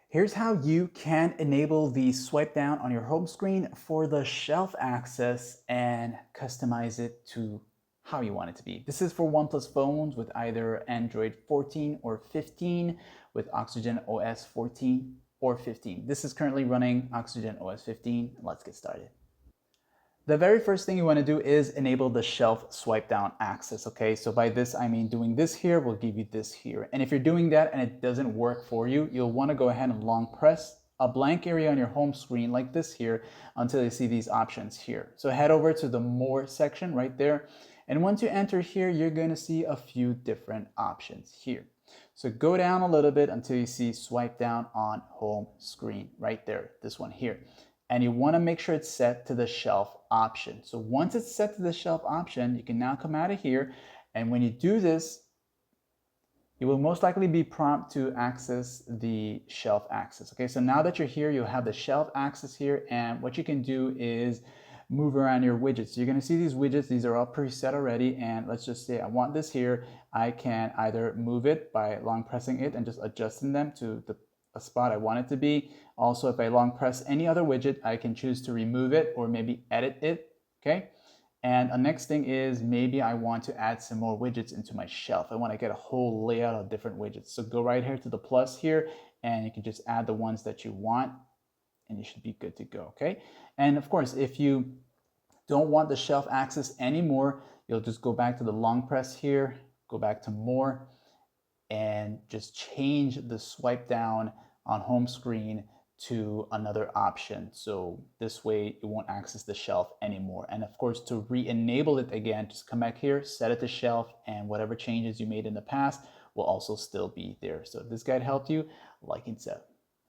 Here's how you can enable the swipe down on your home screen for the shelf access and customize it to how you want it to be. This is for OnePlus phones with either Android 14 or 15 with Oxygen OS 14 or 15. This is currently running Oxygen OS 15. Let's get started. The very first thing you want to do is enable the shelf swipe down access. Okay, so by this I mean doing this here will give you this here. And if you're doing that and it doesn't work for you, you'll want to go ahead and long press a blank area on your home screen like this here until you see these options here. So head over to the more section right there. And once you enter here, you're going to see a few different options here. So go down a little bit until you see swipe down on home screen right there, this one here. And you want to make sure it's set to the shelf option. So once it's set to the shelf option, you can now come out of here. And when you do this, you will most likely be prompted to access the shelf access. Okay, so now that you're here, you'll have the shelf access here. And what you can do is move around your widgets. So you're going to see these widgets. These are all preset already. And let's just say I want this here. I can either move it by long pressing it and just adjusting them to the spot I want it to be. Also, if I long press any other widget, I can choose to remove it or maybe edit it, okay? And the next thing is maybe I want to add some more widgets into my shelf. I want to get a whole layout of different widgets. So go right here to the plus here and you can just add the ones that you want and you should be good to go, okay? And of course, if you don't want the shelf access anymore, you'll just go back to the long press here, go back to more, and just change the swipe down on home screen to another option. So this way it won't access the shelf anymore. And of course, to re-enable it again, just come back here, set it to shelf, and whatever changes you made in the past will also still be there. So if this guide helped you, like and sub.